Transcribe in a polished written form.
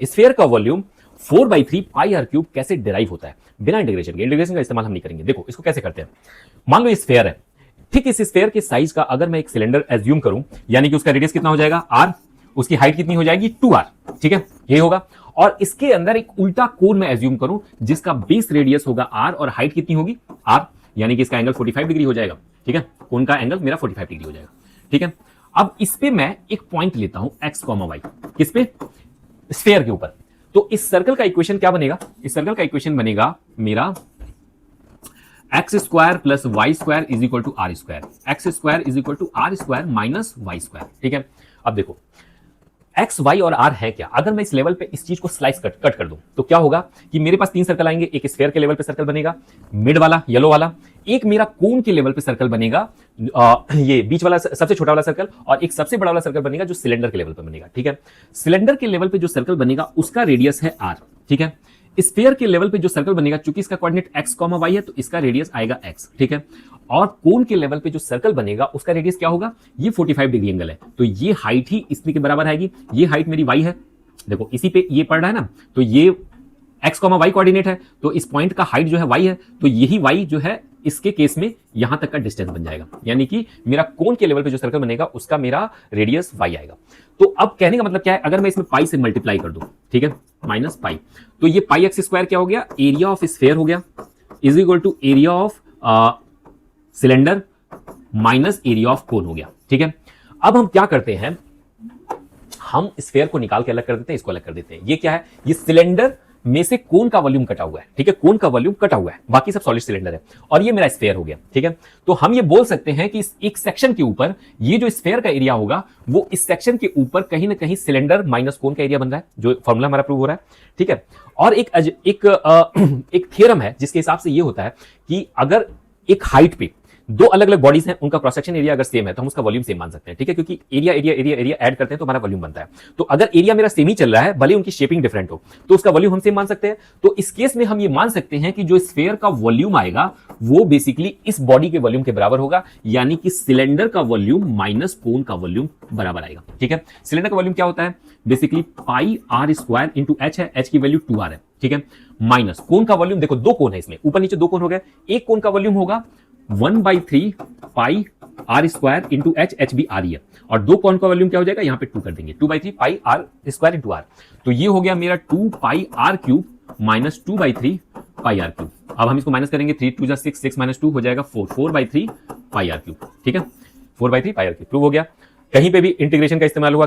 Sphere का volume 4/3 पाई R cube कैसे derive होता है बिना इंटीग्रेशन के। इंटीग्रेशन का इस्तेमाल हम नहीं करेंगे। देखो इसको कैसे करते हैं। मान लो स्फीयर है, ठीक इस स्फीयर के साइज का अगर मैं एक सिलेंडर एज्यूम करूं, यानी कि उसका रेडियस कितना हो जाएगा आर, उसकी हाइट कितनी हो जाएगी 2r, ठीक है ये होगा। और इसके अंदर एक उल्टा कोन में एज्यूम करूं जिसका बेस रेडियस होगा r और हाइट कितनी होगी r, यानी कि इसका एंगल 45 डिग्री हो जाएगा, ठीक है। कोन का एंगल मेरा 45 डिग्री हो जाएगा, ठीक है। अब इस पे मैं एक पॉइंट लेता हूं x, y, किस पे, स्फीयर के ऊपर। तो इस सर्कल का इक्वेशन क्या बनेगा, इस सर्कल का इक्वेशन बनेगा मेरा x square plus y square is equal to r square, x square is equal to r square minus y square, ठीक है। अब देखो एक्स वाई और आर है क्या, अगर मैं इस लेवल पे इस चीज को स्लाइस कट कर दूं तो क्या होगा कि मेरे पास 3 सर्कल आएंगे। एक स्फीयर के लेवल पे सर्कल बनेगा, मिड वाला येलो वाला, एक मेरा कोन के लेवल पे सर्कल बनेगा, ये बीच वाला सबसे छोटा वाला सर्कल, और एक सबसे बड़ा वाला सर्कल बनेगा जो सिलेंडर के लेवल पे बनेगा, ठीक है। सिलेंडर के लेवल पे जो सर्कल बनेगा उसका रेडियस है आर, ठीक है। स्फीयर के लेवल पे जो सर्कल बनेगा, चूंकि इसका कोऑर्डिनेट x, y है तो इसका रेडियस आएगा x, ठीक है। और कोन के लेवल पे जो सर्कल बनेगा उसका रेडियस क्या होगा, ये 45 डिग्री एंगल है, तो ये हाइट ही इसके बराबर आएगी। ये हाइट मेरी y है, देखो इसी पे ये पड़ रहा है ना, तो ये x, y कोऑर्डिनेट है, तो इस पॉइंट का हाइट जो है y है, तो यही y जो है इसके केस में यहां तक का डिस्टेंस बन जाएगा, यानी कि मेरा कोन के लेवल पे जो सर्कल बनेगा उसका मेरा रेडियस y आएगा। तो अब कहने का मतलब क्या है, अगर मैं इसमें पाई से मल्टीप्लाई कर दूं, ठीक है, माइनस पाई, तो ये पाई एक्स स्क्वायर क्या हो गया, एरिया ऑफ स्फीयर हो गया, is equal to area of cylinder minus area of cone हो गया, ठीक है। अब हम क्या करते हैं, हम स्फीयर को निकाल के अलग कर देते हैं, इसको अलग कर देते हैं। ये क्या है, ये सिलेंडर में से कोन का वॉल्यूम कटा हुआ है, ठीक है, कोन का वॉल्यूम कटा हुआ है, बाकी सब सॉलिड सिलेंडर है, और ये मेरा स्फीयर हो गया, ठीक है। तो हम ये बोल सकते हैं कि इस एक सेक्शन के ऊपर ये जो स्फीयर का एरिया होगा वो इस सेक्शन के ऊपर कहीं ना कहीं सिलेंडर माइनस कोन का एरिया बन रहा है, जो फॉर्मूला हमारा प्रूव हो रहा है, ठीक है। और एक थ्योरम है जिसके हिसाब से ये होता है कि अगर एक हाइट पे दो अलग अलग बॉडीज हैं, उनका क्रॉस सेक्शन एरिया अगर सेम है तो हम उसका वॉल्यूम सेम मान सकते हैं, ठीक है, क्योंकि area area area area add करते हैं तो हमारा वॉल्यूम बनता है। तो अगर एरिया मेरा सेम ही चल रहा है, भले उनकी शेपिंग डिफरेंट हो, तो उसका वॉल्यूम हम सेम मान सकते हैं। तो इस केस में हम ये मान सकते हैं कि जो स्फीयर का वॉल्यूम आएगा वो बेसिकली इस बॉडी के वॉल्यूम के बराबर होगा, यानी कि सिलेंडर का वॉल्यूम माइनस कोन का वॉल्यूम बराबर आएगा, ठीक है। सिलेंडर का वॉल्यूम क्या होता है, basically pi are square into h है, एच की वैल्यू 2r है, ठीक है, माइनस कोन का वॉल्यूम, देखो दो कोन है इसमें, ऊपर नीचे दो कोन हो गए, एक कोन का वॉल्यूम होगा 1/3 pi are square into H, H भी आर है, और दो कोन का वॉल्यूम क्या हो जाएगा, यहां पे 2 कर देंगे, 2/3 pi are square into R, तो ये हो गया मेरा 2 pi R cube minus 2/3 pi R cube. अब हम इसको माइनस करेंगे, 3 2 6, 6 - 2 हो जाएगा 4, 4/3 पाई आर क्यूब, ठीक है, 4/3 पाई आर क्यूब प्रूव हो गया। कहीं पे भी इंटीग्रेशन का इस्तेमाल हुआ।